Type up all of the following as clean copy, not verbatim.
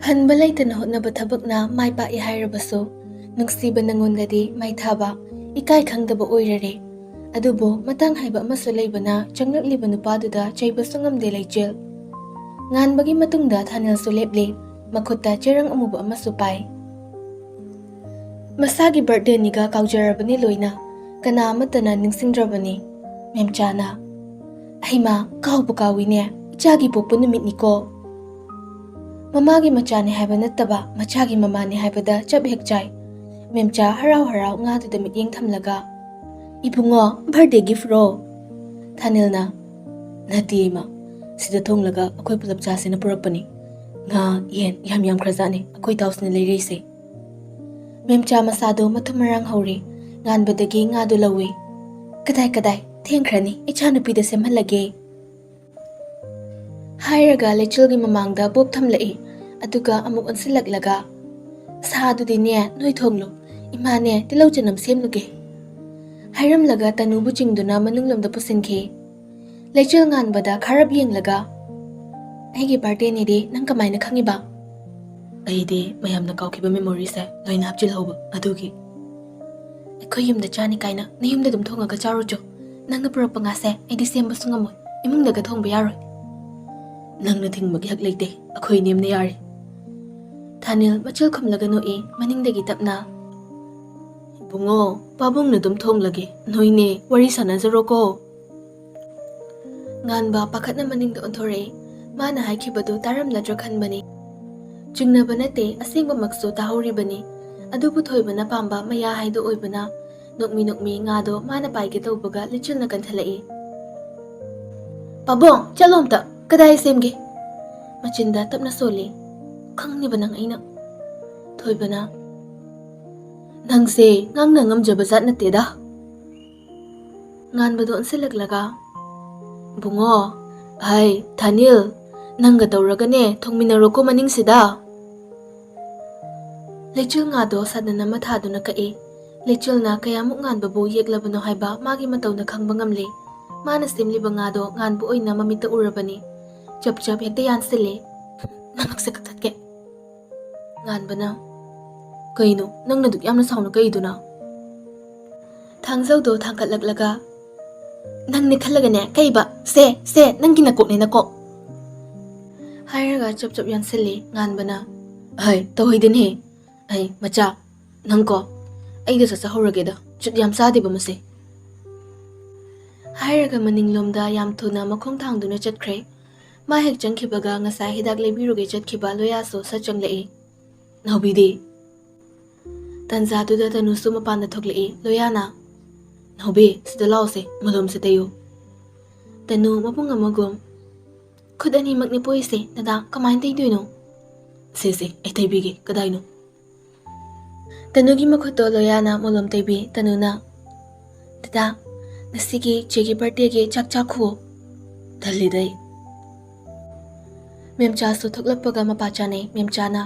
Hanba laytana hotnaba thabakna mai paaki hairabasu nungsiba nangondadi mai thaba ikai khangdaba oirare adubo matang haiba amasu leibana changlakliba nupaduda chaibasu ngamde leichel nganbagi matungda thanilsu leple makhutta cherang amuba amasu pai masagi birthday niga kaujarabani loina kana amatana ningsingdrabani memchana ahima kaubu kawine ichagi popu numit niko mamagi machane haiba nattaba machagi mamani haibada chap hek chai memcha harau harau nga du da mityeng thamlaga ibungo birthday gift ro thanilna natima sida thonglaga akoi pulap chase na purakpani nga yen yam khrazani akoi tausne leirese memcha masado mathumarang hori nganbadagi nga du lawi kadai thengkhrani ichanu pida semhalage hairaga lechilgi mamangda bob thamlai aduga amuk onsilaklaga sadudine noi thonglo imane tilau chanam semluge hairamlaga tanubu chingduna manunglomda pusinkhe lechil nganbada kharab yenglaga aigi birthday ni de nang kamaina khangiba aide mayamna kaukhiba memory se loina hapchil hoba adugi ekoi yumda chani kaina niyumda dum thongaga charucho nangna purakpa nga se aidi semba sungamoi imungdaga thongba yaroi nangna thingmagi hak leite akhoi nemna yari thanil machil khumlaga noi maningdagi tapna bungo pabungna dum thonglage noine wari sanajaro ko nganba pakhatna maningda onthore mana haikibadu taramladra khanbani chungnaba nate asengba makso tahoribani adubu thoibana pamba maya haido oibana nokmi ngado mana paige tawbaga lichilna kanthalai pabong chalomta kadai semge machinda tapna soli khangniba nang aina thoibana nangse ngangna ngamjaba zat nateda nganbado onsilaklaga bungo hai thanil nangga tawragane thongminaroko maningsida lechil ngado sadana mathaduna kai lechilna kayamuk nganbabu yeklabano haiba magi matawna khangba ngamle mana semliba ngado nganbu oina mamita urabani chap hekta yansile namakse kakatke nganbana kaino nangna duk yamna sauna kaiduna thangjawdo thangkatlaklaga nangni khallagane kaiba se nangi nakokne nakok hairaga chap yansile nganbana hai tawhidin he ai macha nangko aida sa horageda chut yam sadeba mase hairaga maninglomda yam thuna makhong thangduna chatkhre ma hek changkhibaga ngasa hidak lebiruge chatkhiba loyaso sa changlei nobidi tanja tuda tanusu mapanda thoklei loyana nobe sida lause malom se tayo tanu mapung amagom khudani makni poise nada kamain tai duino se ai taibige kadaino tanugi makhoto loyana molom taibi tanuna dada nasigi chegi birthday ge chakcha khuo dhalidai memcha su thoklapaga mapachane memchana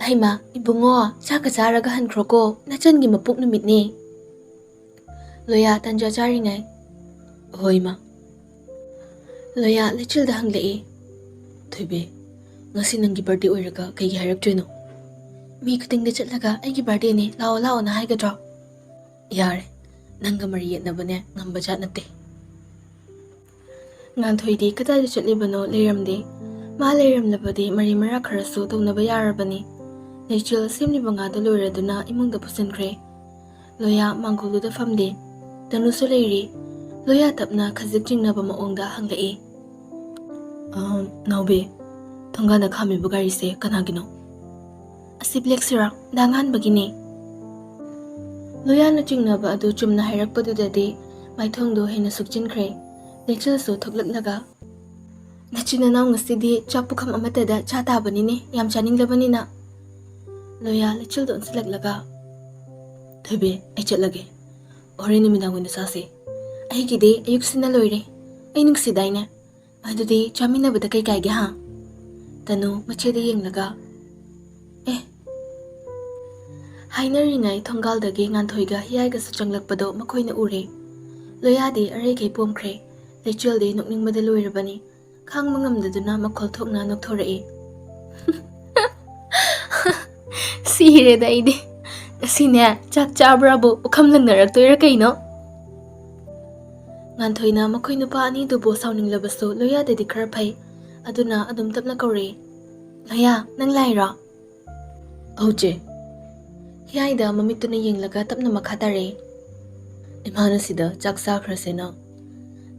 aima ibungo chaka charaga hankroko nachangi mapuk numit ne loya tanja chari ngai hoima loya lechil da hanglei thoibe ngasi nangi birthday oiraga kai harak joino mi kuting de chatlaga aigi birthday ne lao na haigadro yare nanga mari yetnabane ngamba jat natte ngan thoidi kadai de chatlibano leiramde ma leiramlabadi mari mara kharasu townaba yarabani lechil semliba nga da loiraduna imungda pusinkre loya manguluda famde tanusu leiri loya tapna khajik jingnaba maongda hanglei naube thongana khami bugari se kanagino asi black sira dangan bagine loyana jingnaba adu chumna hairakpadudade maithongdo hena sukchinkhre lechil su thoklaklaga nachina naw ngasidi chapukham amatada cha tabanine yam chaninglabani na loya lechil don silaklaga thobe ai chatlage ore nimidang wina sase ai gide ayuk sina loire ai nungsidaina adudi chamina bada kai ge ha tanu machede yenglaga hainaringai thonggaldagi nganthoiga hiyaiga su changlakpado makoina ure loyadi areikei pomkhre lechilde nokningbada loirabani khangma ngamdaduna makhol thokna nokthorei Sireda aidi. Sine chak chabrabo ukham langnaraktoira kaino. Nganthoi makhoi nupa ani dubo sauninglabasu loyadadi khara phai. Aduna adum tapna kaure. Loya nang laira. Auche. Hiyaida mamituna yenglaga tapna makhatare. Imana sida chak sakhrasena.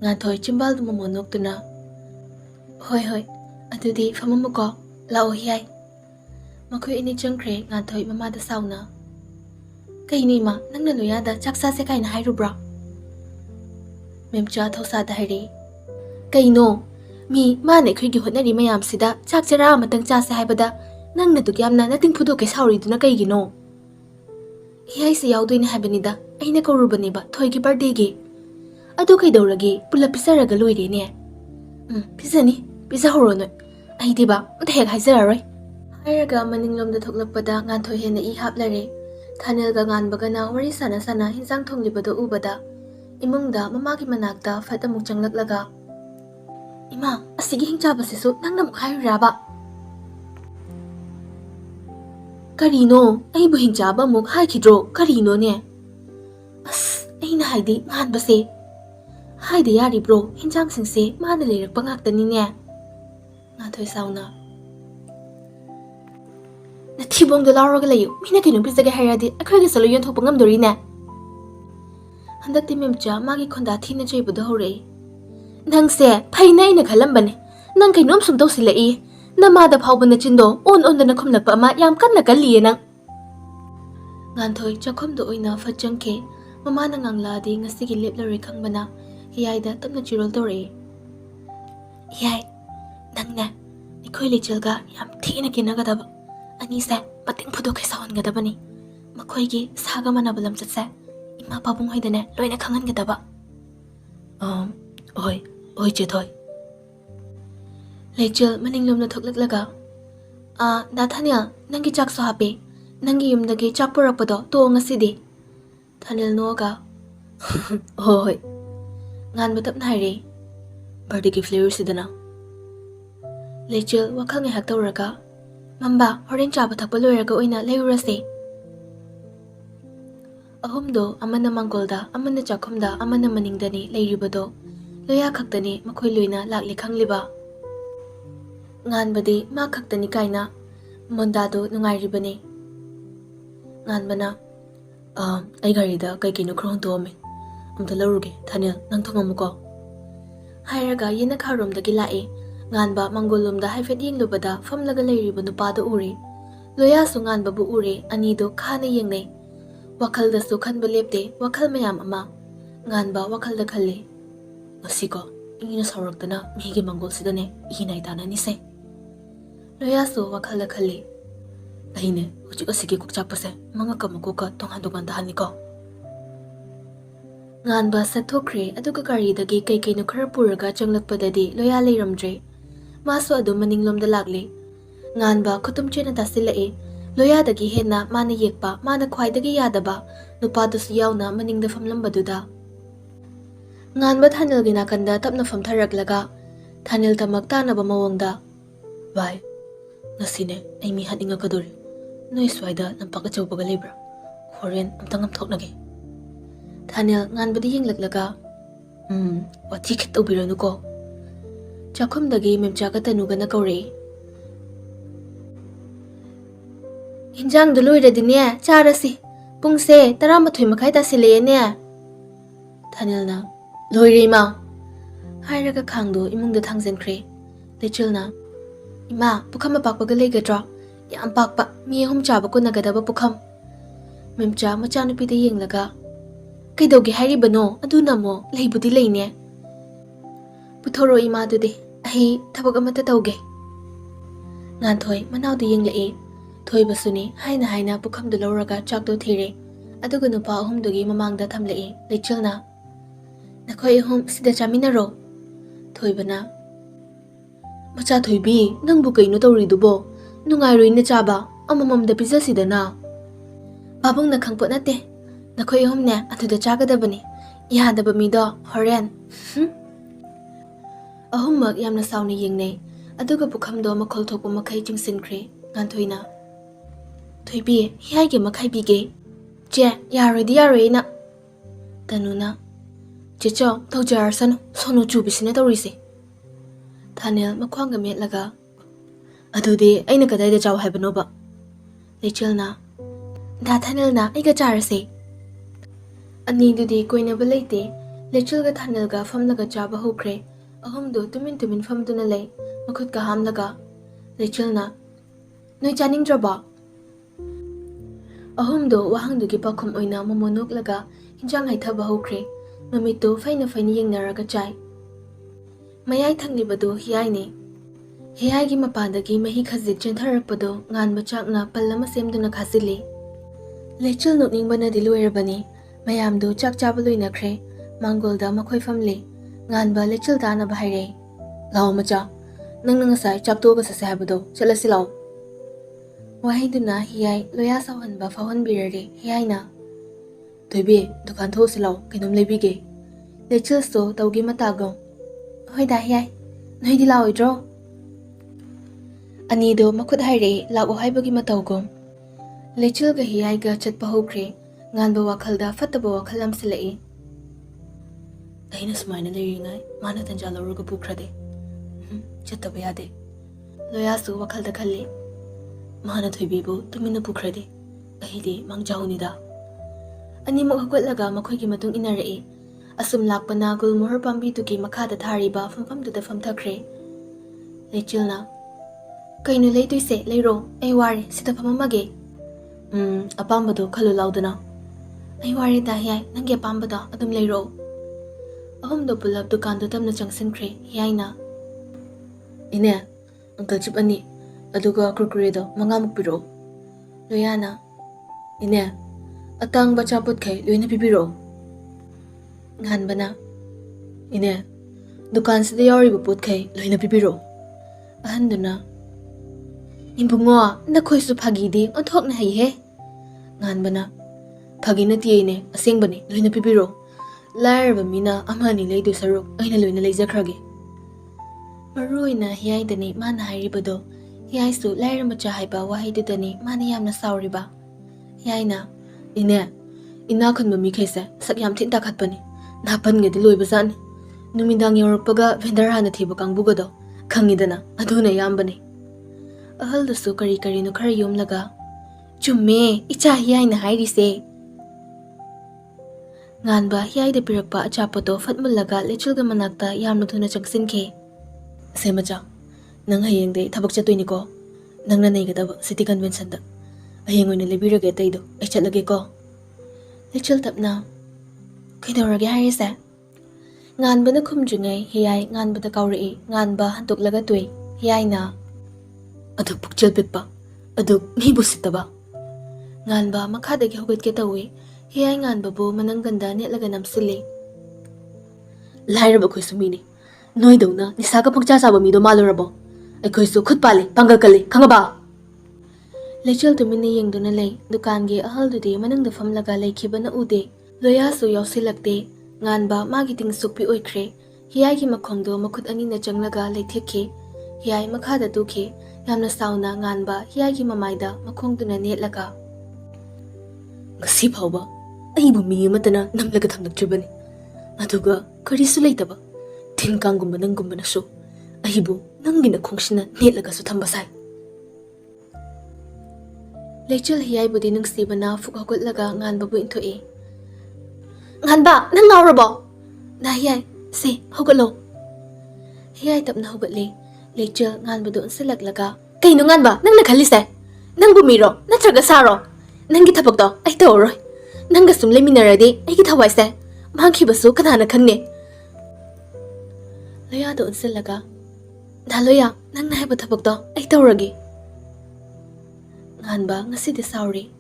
Nganthoi chimbal dumo noktuna. Hoi. Adudi famamuko. Lao hiyai. Makhoi ini changkhre nganthoi mamada sauna. Kaini ma nangna loyada chak sa se kaina hairubra. Memcha thosa dahari. Kaino mi mane khigi hotnari mayam sida chak chara matang cha se haibada nangna du gyamna nating phudo ke sauri duna kaigino. Hiyai se yaudoi habanida aina korubani ba thoi ki birthday gi. Adu kai dauragi pula pisaraga loire ne. Pisani pisa horono. Ai diba thek haizararoi. Hairaga maninglomda thoklakpada nganthoi hena I haplare. Thanelga nganbagana wari sana hinjang thonglibado ubada. Imungda mamagi manakta fat amuk changlaglaga. Ima, asigi hingchabasisu nangna muk hairaba. Karino, ay bu hingchaba muk haikidro, karino ne. As, ay na haidi nganbase. Haidi yari bro, hinjang singse mana lirak pangaktani ne. Ngathoy sauna. Nathibong do laraga layo, mina kinong pisaga hairadi, akhraga salo yon thok pangamdori ne. Handakti memcha magi khonda thina chaibudo hore. Nangse phaina ina khalambane. Nang kainom sum tawsilai. Namada phawbana chindo on dana khomlakpa ama yam kanna kalliye nang. Nganthoi chakhomdo oina phachangke mamana ngangladi ngasigi leplare khangbana hiyaida tapna chirol tore. Hiyai nangna ikhoi lechelga yam thina kinagadaba. Ani se pating phudo ke sawangadabani. Makhoigi saga manabalam chatse. Ima pabung hoidane loina khangan gadaba. Oi chethoi. Lechel maninglomna thoklaklaga. Nathania nangi chak so hape. Nangi yumdagi chak purakpado to ngasidi. Thanel noga. Hoi. Ngan batap naire. Birthday ki flavor sidana. Lechel wakhal ngai hak tawraga. Mamba horen chaba thakpa loiraga oina leurase. Ahumdo amana mangolda amana chakhumda amana maningdani leiribado. Loya khaktani makhoi loina lakli khangliba. Nganbadi ma khaktani kaina mondado nungairibani. Nganbana ai garida kai kino khron to me. Amta laruge Thanel nang thongamuko. Hairaga yena kharomdagi lai. Nganba mangolumda haifet yenglubada famlaga leiriba nupado uri. Loya su nganba bu uri anido khana yengnei. Wakhalda su khanba lepte wakhal mayam ama. Nganba wakhalda khalle. Asiko ingina sawraktana migi mangol sidane inai tanani se. Loyasu wakhala khalli. Aine hujik asigi kukchapase manga kamakuka tongan dahaniko. Nganba sathokre aduga garidagi kai no khara puraga changlakpadadi loya leiramdre. Maso adu maninglomda lagli. Nganba khutum chena dasilae. Loyadagi henna mana yekpa mana khwaidagi yadaba nupadusu yauna maningda famlambaduda. Nganba Thanel gina kanda tapna famtharaklaga Thanel tamak tanaba mawongda. Vai, nasine ay mi haninga kaduri. Noi swaida lampak achawbaga lebra. Horen amtangam thoknage. Thanel nganbadi yenglaklaga. Wathi khit ubiranu ko. Chakhumdagi memchaka tanuga na kaure. Hinjang duluiradi ne charasi. Pungse 12 makhai tasile ne. Thanel na Loire ma. Hairaga khangdo imungda thangzenkre. Lechilna. Ima pukham pakpaga legadra. Yam pakpa mi hum chaba ko nagadaba pukham. Memcha machanupida yenglaga. Kaidoge hairibano aduna mo leibudi leine. Puthoro ima dude. Ahi thabak amata tawge. Nganthoi manawda yenglae. Thoibasuni haina pukhamdu lawraga chakdo thire. Aduga nupa ahumdugi mamangda thamlae. Lechilna. Nakhoi hum sida chaminaro. Thoibana. Macha thoibi nangbu kaino tawridubo. Nungairoi na chaba amamamda pizza sidana. Babang na khangpot nate. Nakhoi hum ne atuda chagadabani. Yadaba mido horen. Ahummak yamna sawni yengne. Aduga pukhamdo makhol thokpa makhai chingsinkre. Nganthoina. Thoibi, hiyai makai bige. Je, yaroi na. Tanuna. Chicho, taujar san, sono chubisine taurise. Thanel makwanga metlaga. Adudi, aina kadai da jaw haibanoba. Lechil na. Da Thanel na, aiga charase. Ani dudi koina balaite. Lechil ga Thanel ga famlaga chaba hokre. Ahumdo tumin famduna lay. Makut ka hamlaga. Lechil na. Noi chaning draba. Ahumdo wahangdugi pakum oina momonok laga. Hinjang haithaba hokre. Mamito faina yeng naraga chai. Mayai thanglibado hiyai ne. Hiyai gi mapandagi mahi khazit chentharakpado ngan bachak na pallama semduna khasili. Lechil nokning bana diluirabani. Mayamdo chak chabaloi nakre. Mangolda makhoi famle. Ngan ba lechil dana bahire. Lao macha. Nang nangasai chap to ga sa sabado. Chalasi lao. Wahiduna hiyai loya sawan ba fawan birare hiyai na. Toibi, dukan tho silaw, kinum lebige. Lechil so tawgi matagong. Hoy da hiyai, noi di lao idro. Anido makut haire lao haibagi matawgong. Lechil ga hiyai ga chat pahokre, ngan ba wakhalda fataba wakhalam silai. Aina sumaina leiringai, mana tanja lauruga pukrade. Chattaba yade. Loya su wakhalda khalli. Mana thoibibu tumina pukrade. Ahidi mangjahunida. Ani maghagwatlaga makhoi matung inarae. Asum lakpana gul muhur pambi tuki makhada thariba famduda famthakre. Lechil na. Kainu leituise leiro, ay wari sita pamamage. Apambado khalu laudana. Ay wari da hiyai nangi apambada adum leiro. Ahumdo pulab dukan tamna changsinkre hiyai na. Ine, Uncle Chip ani. Aduga kurkuredo mangamuk piro. Loyana. Ine. Atang baca put kay luina pipiro. Ngan bana. Ine. Dukan sa dayari buput kay luina pipiro. Ahando na. Imbungo na koy su pagi di ontok na hayhe. Ngan bana. Pagi na tiye ne asengba ni luina pipiro. Layar ba mina amani lay do sarok ay na luina lay zakrage. Maruy na hiyay dani mana hayri bado. Hiyay su layar macha hayba wahay do dani mana yam na sawri ba. Hiyay na. Ine, ina kan mami kaisa sakyam tinta khatpani. Napan nga diloy bazan. Numindang yaorapaga vendar hana thiba kangbugado. Khangidana, aduna yambani. Ahal dasu kari no khara yomlaga. Chumme, icha hiyay na hayrise. Ngan ba hiyay da pirakpa achapato fatmulaga lechulga manakta yamna thuna changsinke. Semacha, nang hayeng day thabak chatoy niko. Nang nanay gadaba city convention da. Ayengoy na libirage taydo ay chatlage ko. Lechil tapna. Kaidawrage hayrise. Ngan ba na kumjungay hiyay ngan ba da kawri ngan ba hantok laga tuy hiyay na. Aduk pukchil pitpa. Aduk nibusita ba. Ngan ba makadagi hugot kitawi hiyay ngan ba bu manang ganda ni laga namsili. Lahir ba ko'y sumini. Noy daw na nisaga pagchasaba mi do malurabo. Ay ko'y su khutpali panggalkali kanga ba. Lechil tumini yeng do na lay, dukan gi ahal do di manang da famlaga lay kiba na ude. Loya su yaw silagde, ngan ba magiting sukpi oikre, hiyay ki makhong do makut ani na janglaga lay tiki, hiyay makhada duki, yamna sauna ngan ba hiyay ki mamayda makhong do na netlaga. Ngasi pao ba, ay bu mi matana namlaga thamnaktribani. Aduga, karisu laytaba, tingkang gumba na su, ay bu nanggina kongsina netlaga su thambasay. Lechil hiyay budi nungsi bana fukakut laga ngan babu into e. Ngan ba, nang naurabo? Na hiyay, si, hugalo. Hiyay tap na hugatli. Lechil ngan badu unsilag laga. Kaino ngan ba, nang naghalise? Nang bumiro, natraga saro. Nang gitapag to, ay taoroy. Nang gasum leminaradi, ay gitaway se. Mangki basu kanana kangne. Loya do unsilaga. Na loya, nang nahiba tapag to, ay taoragi. Ngan ba ngasi di sauri.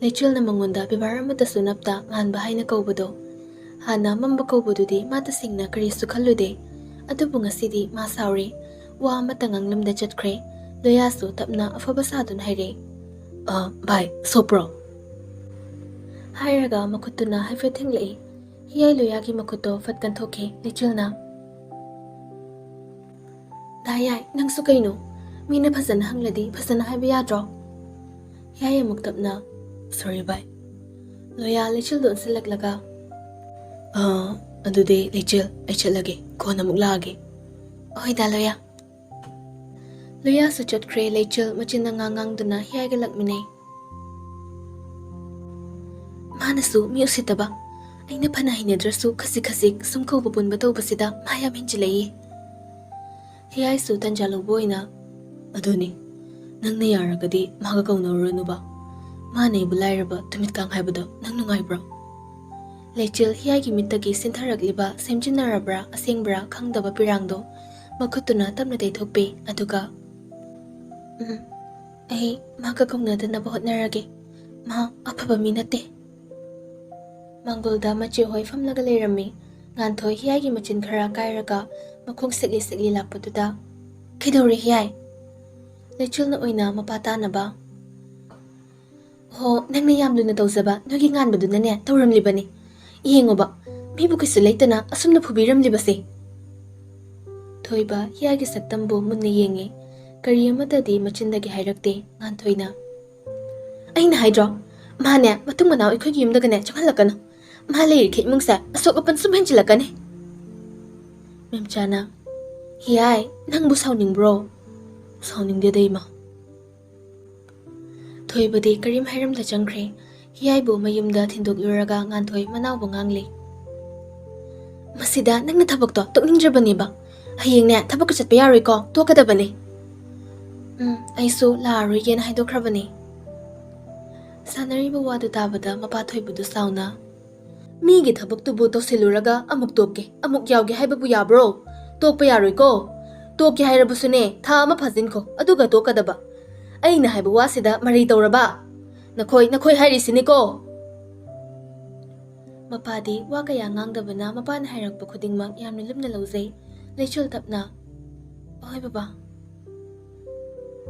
Lechil na mangunda bibara mata sunapta ngan ba hay na kaubado. Hana mamba kaubado di matasing na karisu kalude. Ato po ngasi di masauri. Wa matangang lamda chatkre. Loyaso tap na afabasadon hayre. Bye, sopro. Hayraga makuto na hay feting lai. Hiyay loyagi makuto fat kantoke lechil na. Dayay, nang sukay no. Mina pasan hangladi pasan hay bayadro. Hiyay amuk tapna, sorry bye. Loya lechil doon silaglaga. Adude lechil, ay chalage, ko namuk lagi. Oy da loya. Loya suchot kre lechil machin nangangang duna hiyay galakminay. Manasu mi usitaba. Ay napanahin ni drasu kasik-kasik sumkaw babun bataw basida mayam hinjilay. Hiyay su tanja boy na. Aduni, nang nayaragadi magagaw na urano ba? Manay bulayra ba tumit kang haibado nang nungay bro? Lechil hiyay gimitagi sintaragliba semjinarabra asengbra kangdaba pirangdo magkutuna tamna day thokpe aduga. Ay magagaw na na bahot narage. Ma apaba minate. Manggolda machi hoy famlaga leirami nganthoi hiyay gi machin khara kairaga makhong sigli lakpaduda. Kidori hiyay? Lechil na oina mapata na ba? Ho, nang mayam na tawzaba, nogi ngan ba doon na niya, tawramli ba ni? Ihingo ba, may bukis sulay na, asum na pubiramli ba si? Thoy ba, hiyagi saktambo mun na yengi, kariya matadi machindagi hayrakte, ngan thoy na. Ay na haydro, maha niya, matung manaw ikoy giyum daga niya, tsaka halaka na. Maha layir kay mong sa, asok apan sumhenchilaka ni. Memchana, hiyay, nang busaw ning bro. Sauning diday ma. Thoy badi karim hayram da changkre, hiyay bu mayumda thindok luraga ngan thoy manaw bu ngangli. Masida nang natabak to, tok ninja ba ni ba? Hayeng niya, tabak ko chat payaroy ko, to kada ba ni? Ay so, laaroy yan haydok ba ni? Sanari ba wado tabada mapathoy budo sauna? Migi tabak tubo to siluraga amuk toke, amuk yawge hay babu yabro, tok payaroy ko. Toki hairabusune, tha ama phazin ko, aduga to kadaba. Ay na haibu wasida mari tawraba. Nakoy hairisini ko. Mapadi, wakaya ngangdaba na mapana hairakpa khudingmak yamna lumna lauzay, lechul tapna. Oy baba.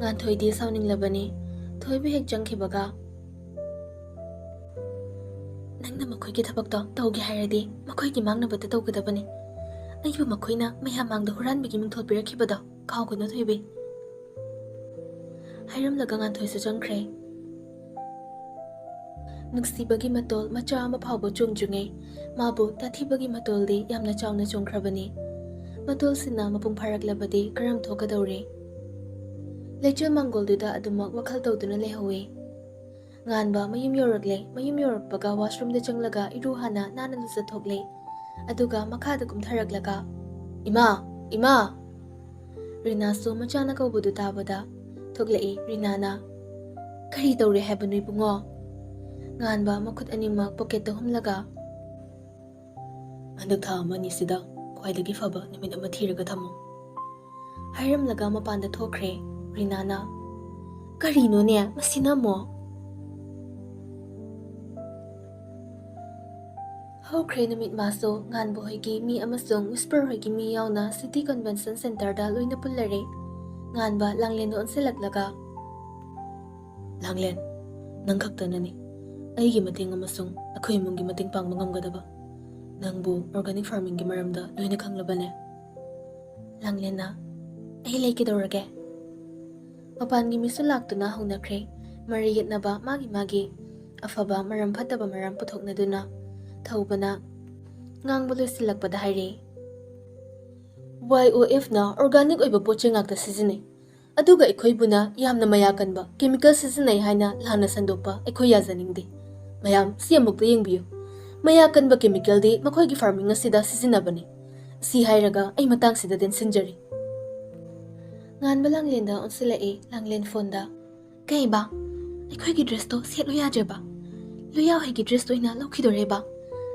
Ngan thoy di sauning labani, thoy bihek jangkibaga. Nangna makoy ki thabak to, tawgi hairadi, makoy ki mangnabata tawgadabani. Ay ba makoy na may hamang da huran bigi mong tholpirak hiba daw, kao ko na thoy be. Hayram laga ngan thoy sa jangkre. Nagsibagi matol macha mapawbo chungjungay, mabo tathibagi matol di yamna chawna chungkrabani. Matol sina mapung paraglabadi karam thoka dawre. Lechil manggol duda adumak wakhal tawduna lehawe. Ngan ba mayum yorokpaga washroom da changlaga iruhana nanalusa thoklay. Aduga makada kumtharaglaga. Ima! Rina so machana kaubudu tabada. Thoglai Rinana. Kari tawre habanui bungo. Ngan ba makut animak pocket humlaga. Andak tha amani sida khwaidagi faba namit ama thiraga thamo. Hayram laga mapanda thokre Rinana. Kari no ne masina mo. Hokre namit maso ngan bo hoigi mi amasung whisper hoigi mi yauna City Convention Center da loina pullare. Ngan ba langlen doon silaglaga. Langlen, nang kakta na ni. Ay gimating amasung ako'y mong gimating pang mangamgadaba. Nang bu organic farming gimaramda loina kang laban eh. Langlen na, ay lay kidorage. Mapan gimisulak to na hong nakre, mariyat na ba magi-magi. Afaba marampata ba maram putok na duna. Thauba na ngang buloy silak pa dahiri. YOF na organic oiba poche ngakta sizinay. Aduga ikoy buna yamna mayakan ba chemical sizinay haina lana sandok pa ikoy yazaning di. Mayam siya mukta yengbiyo. Mayakan ba chemical di makoy gi farming nga sida sizinaba ni. Si hayraga ay matang sida din sinjari. Ngan ba langlen da on sila langlen fonda. Kay ba? Ikoy gi dress to siya luya ba? Luya hay gi dress to ina laukidore ba?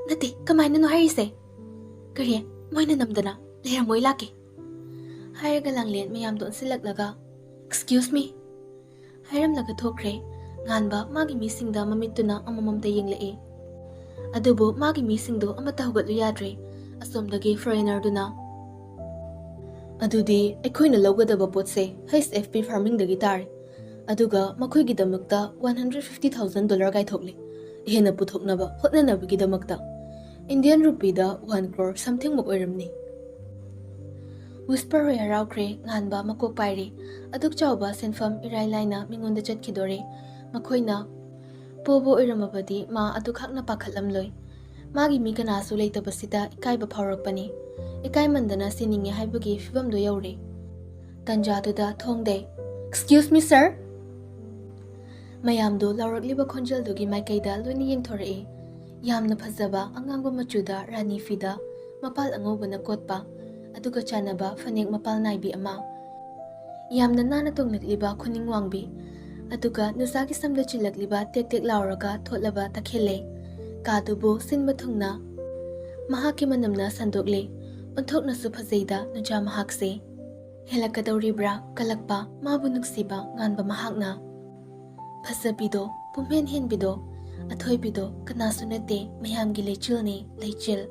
Nati, kamay na no harise. Kariya, moy na namdana, lehera moy laki. Hayraga langlen mayam doon silaglaga. Excuse me. Hayram laga thokre, ngan ba magi mising da mamito na ang mamamtay yung lai. Adubo magi mising do ang matahugat luyadre, asom dagi foreigner do na. Adudi, ako'y nalawga da bapot se, haist FP farming da gitar. Aduga, makoy gidamakta $150,000 kay thokli. Iyan na putok na ba, hot na nabigi damakta. Indian rupee da 1 crore something mo oiram ni. Whisper haraw kre ngan ba makok pairi aduk chaw ba senfam iraylay na mingon da chat kidore Makhoina pobo oiramabadi ma adukhakna pakhatlamloi. Magi mi kanasu leitabasida ikaiba phaurakpani. Ikaimandana sininge haibagi fibamdo yaure. Tanjaduda thongde. Excuse me, sir? Mayamdo laurakliba khonjaldugi maikaida loina yengthorae. Yamna phajaba angangba machuda rani fida mapal angobana kotpa aduga chanaba fanek mapal naibi ama. Yamna nana tonglakliba khuningwangbi aduga nusagi samda chilakliba tek lauraga thotlaba takhele. Kadubo sinba thungna mahaki manamna sandokle onthokna su phajeida nuja mahakse. Helakadoribra kalakpa mabu nuksiba nganba mahakna. Phasabido pumhen henbido athoibido kanasu nate mayamgi lechilni lechil.